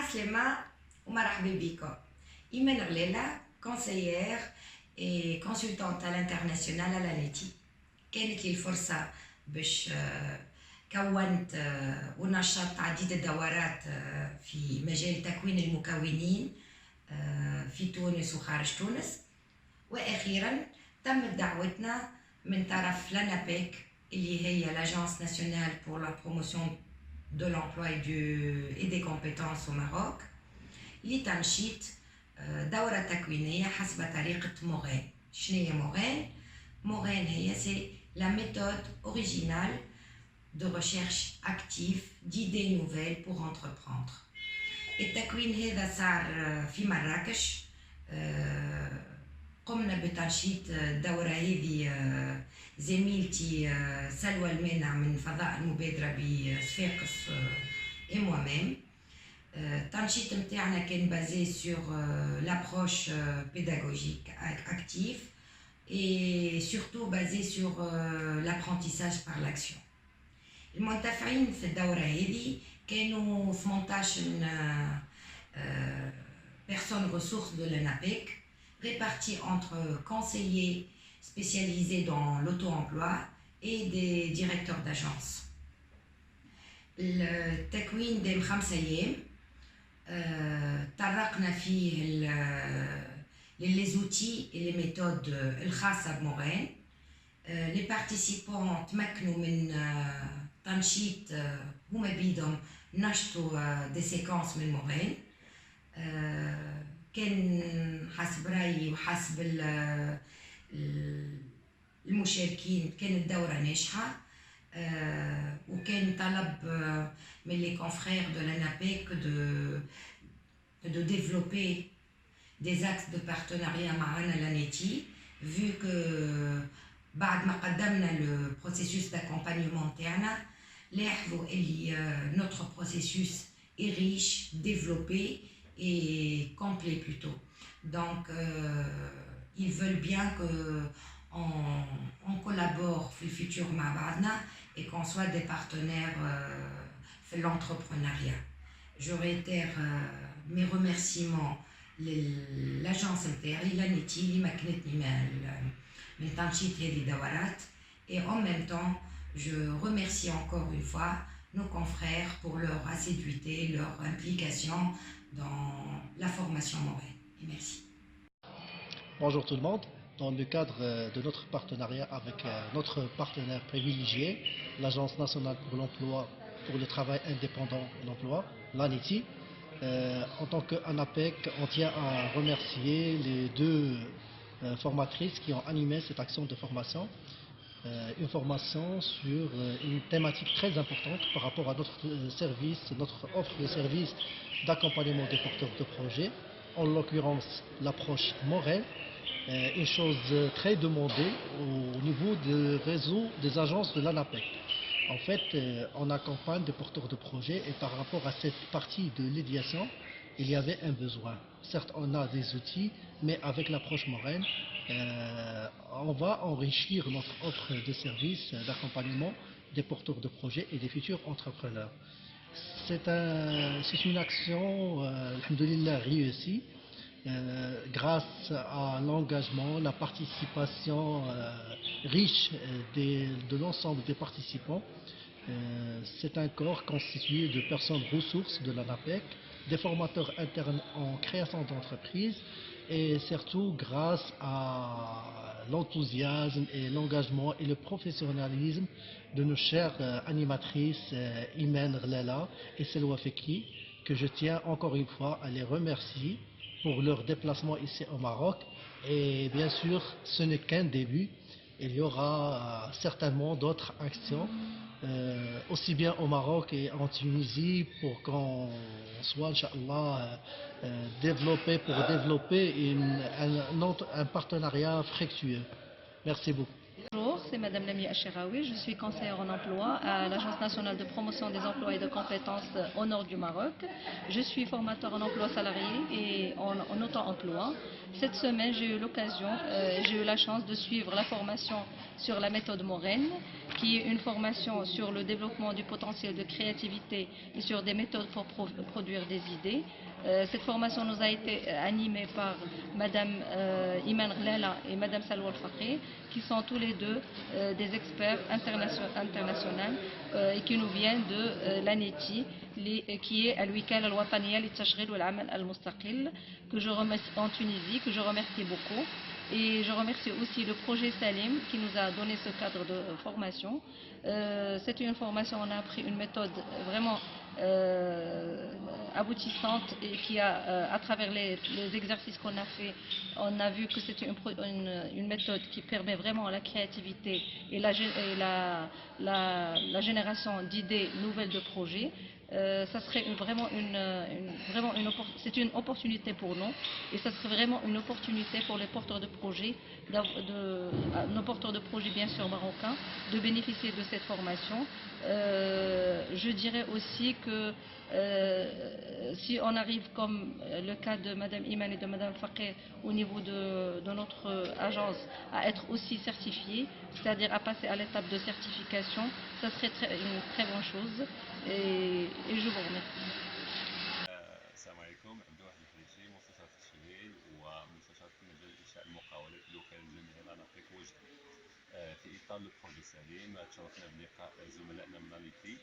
عسلامة ومرحبا بكم. إيمان غلالة conseillère et consultante à l'international à l'ANETI. كانت لي الفرصة باش كونت ونشطت عديد الدورات في مجال تكوين المكونين في تونس وخارج تونس، وأخيرا تمت دعوتنا من طرف l'ANAPEC اللي هي l'Agence nationale pour la promotion de l'emploi et des compétences au Maroc لتنشيط دورة تكوينية حسب طريقة موغين. شنو هي موغين؟ موغين هي c'est la méthode originale de recherche active d'idées nouvelles pour entreprendre. التكوين هذا صار في مراكش. قمنا بتنشيط الدورة هذه زميلتي سلوى المانع من فضاء المبادرة بصفاقس et moi-même. التنشيط نتاعنا كان basé sur l'approche pédagogique active et surtout basé sur l'apprentissage par l'action. المنتفعين في الدورة هذه كانوا 18 personnes ressources de l'ANAPEC réparties entre conseillers spécialisés dans l'auto-emploi et des directeurs d'agence. التكوين دام 5 أيام طرقنا فيه les outils et les méthodes الخاصة بموغين. Les participants تمكنوا من تنشيط هما بيدهم نشطوا دي سيكونس من موغين. كان حسب رأيي وحسب المشاركين كانت دورة ناجحة. وكان طلب من les confrères de l'ANAPEC de développer des axes de partenariat معنا l'ANETI, vu que بعد ما قدمنا le processus d'accompagnement نتاعنا لاحظوا اللي notre processus est riche, développé et complet plutôt. Donc ils veulent bien que on collabore في الفيتور مع بعضنا et qu'on soit des partenaires في l'entrepreneuriat. Je réitère mes remerciements l'agence نتاعي l'ANETI اللي مكنتني من تنشيط هذه الدورات, et en même temps je remercie encore une fois nos confrères pour leur assiduité, leur implication dans la formation moraine. Et merci. Bonjour tout le monde. Dans le cadre de notre partenariat avec notre partenaire privilégié, l'Agence nationale pour l'emploi, pour le travail indépendant et l'emploi, l'ANETI, en tant qu'ANAPEC, on tient à remercier les deux formatrices qui ont animé cette action de formation. Une formation sur une thématique très importante par rapport à notre service, notre offre de service d'accompagnement des porteurs de projets, en l'occurrence l'approche moraine. Une chose très demandée au niveau du réseau des agences de l'ANAPEC. En fait, on accompagne des porteurs de projets et par rapport à cette partie de l'édiation, il y avait un besoin. Certes, on a des outils, mais avec l'approche moraine, on va enrichir notre offre de services d'accompagnement des porteurs de projets et des futurs entrepreneurs. C'est une action, alhamdoulilah, réussie. Grâce à l'engagement, la participation riche de l'ensemble des participants. C'est un corps constitué de personnes ressources de l'ANAPEC, des formateurs internes en création d'entreprise et surtout grâce à l'enthousiasme et l'engagement et le professionnalisme de nos chères animatrices Imen Rlala et Selwa Feki, que je tiens encore une fois à les remercier pour leur déplacement ici au Maroc. Et bien sûr, ce n'est qu'un début. Il y aura certainement d'autres actions, aussi bien au Maroc et en Tunisie, pour qu'on soit, Inch'Allah, développer un partenariat fructueux. Merci beaucoup. Bonjour, c'est Madame Lamia Acheraoui, je suis conseillère en emploi à l'Agence nationale de promotion des emplois et de compétences au nord du Maroc. Je suis formateur en emploi salarié et en auto-emploi. Cette semaine, j'ai eu la chance de suivre la formation sur la méthode Morène, qui est une formation sur le développement du potentiel de créativité et sur des méthodes pour produire des idées. Cette formation nous a été animée par Madame Iman Glala et Madame Salwa Al-Fakri, qui sont tous les deux des experts internationaux et qui nous viennent de l'ANETI, qui est Al-Wikala Al-Wataniya Lit-Tashghil Wal-Amal Al-Mustaqil, que je remercie en Tunisie, que je remercie beaucoup. Et je remercie aussi le projet Salim qui nous a donné ce cadre de formation. C'était une formation, on a appris une méthode vraiment aboutissante et qui a, à travers les exercices qu'on a fait, on a vu que c'était une méthode qui permet vraiment la créativité et la génération d'idées nouvelles de projets. Ça serait c'est une opportunité pour nous et ça serait vraiment une opportunité pour les porteurs de projets, nos porteurs de projets bien sûr marocains, de bénéficier de cette formation. Je dirais aussi que si on arrive comme le cas de Madame Iman et de Madame Fakir au niveau de notre agence à être aussi certifié, c'est-à-dire à passer à l'étape de certification, ça serait une très bonne chose et je vous remercie. السلام عليكم. عبد الواحد الحريشي، مستشار التشغيل ومستشار في مجال انشاء المقاولات الوكاله الجمعيه لانابيك وجد. في اطار لو بروجي سليم تشرفنا بلقاء زملائنا من اليتي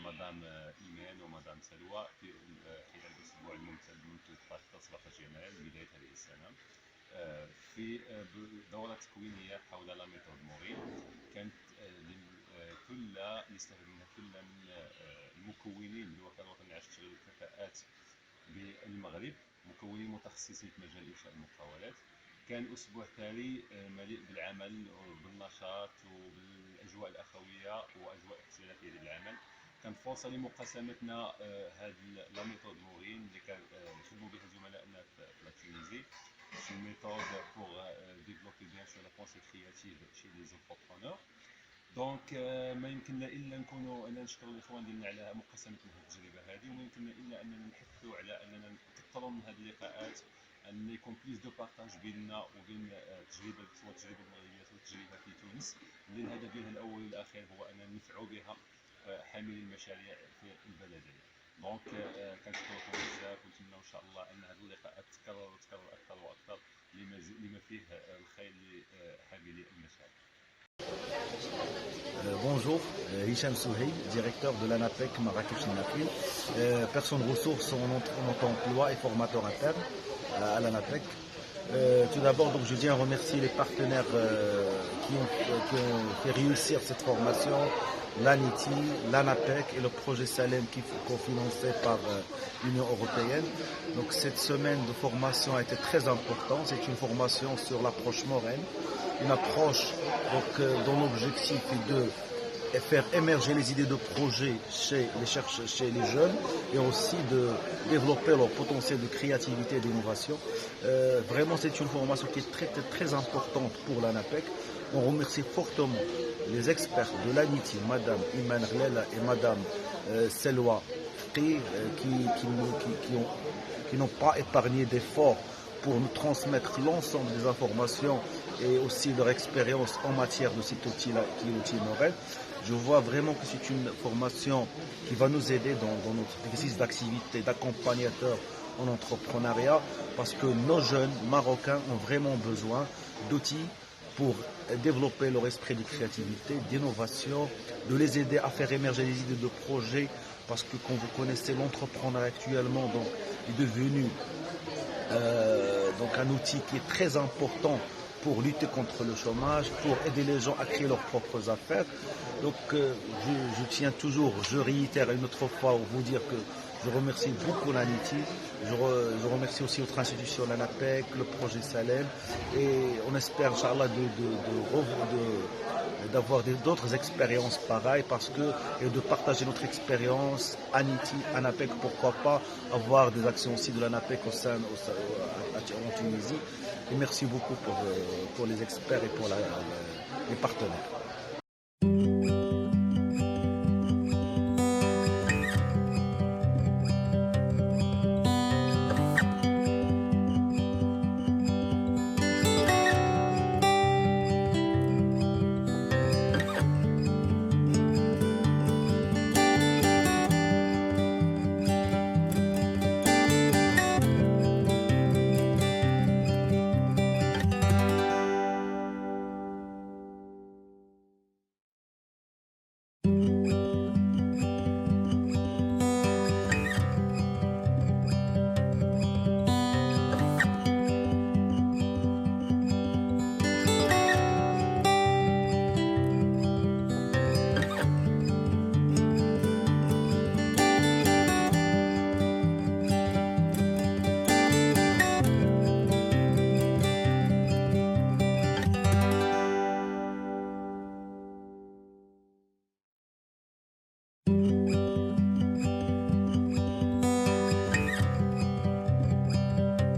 مدام ايمان ومدام سلوى خلال الاسبوع الممتد منذ 13 جانير بدايه هذه السنه في دوره تكوينيه حول لا ميثود مورين. كانت يستفيد منها كل من المكونين الوكاله الوطنيه للعمل التشغيلي والكفاءات بالمغرب، مكونين متخصصين في مجال انشاء المقاولات. كان اسبوع ثري مليء بالعمل وبالنشاط وبالاجواء الاخويه واجواء اختلافيه للعمل. كانت فرصه لمقاسمتنا هذه لا ميثود مورين اللي خدموا بها زملائنا في تونيزي. C'est une méthode pour développer bien sûr la pensée créative chez les entrepreneurs. دونك ما يمكننا الا نكونوا اننا نشكروا الاخوان ديالنا على مقاسمتنا هذه التجربه هذه، وما يمكننا الا اننا نحثوا على اننا نكثروا من هذه اللقاءات، ان يكون بليس دو بارطاج بيننا وبين التجربه سواء التجربه المغربيه او التجربه في تونس، اللي الهدف ديالها الاول والاخير هو اننا ندفعوا بها حاملي المشاريع في البلديه. دونك كنشكركم بزاف ونتمنى ان شاء الله ان هذه اللقاءات تتكرر اكثر واكثر لما فيه الخير لحاملي المشاريع. Bonjour, Hicham Souhey, directeur de l'ANAPEC Marrakech-Nafil, personne ressource en emploi et formateur interne à l'ANAPEC. Tout d'abord, donc, je tiens à remercier les partenaires qui ont fait réussir cette formation, l'ANETI, l'ANAPEC et le projet Salem qui est cofinancé par l'Union européenne. Donc cette semaine de formation a été très importante. C'est une formation sur l'approche Morène, une approche donc, dont l'objectif est de faire émerger les idées de projet chez les jeunes et aussi de développer leur potentiel de créativité et d'innovation. Vraiment, c'est une formation qui est très importante pour l'ANAPEC. On remercie fortement les experts de l'ANITI, Madame Iman Glala et Madame Selwa qui n'ont pas épargné d'efforts pour nous transmettre l'ensemble des informations et aussi leur expérience en matière de cet outil-là, qui est l'outil Morène. Je vois vraiment que c'est une formation qui va nous aider dans notre exercice d'activité, d'accompagnateur en entrepreneuriat, parce que nos jeunes Marocains ont vraiment besoin d'outils pour développer leur esprit de créativité, d'innovation, de les aider à faire émerger des idées de projets, parce que comme vous connaissez, l'entrepreneuriat actuellement donc, est devenu donc un outil qui est très important pour lutter contre le chômage, pour aider les gens à créer leurs propres affaires. Donc je tiens toujours, je réitère une autre fois vous dire que je remercie beaucoup l'ANITI, je remercie aussi notre institution, l'ANAPEC, le projet Salem, et on espère, Inch'Allah, d'avoir d'autres expériences pareilles, et de partager notre expérience, ANITI, ANAPEC, pourquoi pas avoir des actions aussi de l'ANAPEC en Tunisie. Et merci beaucoup pour les experts et pour les partenaires.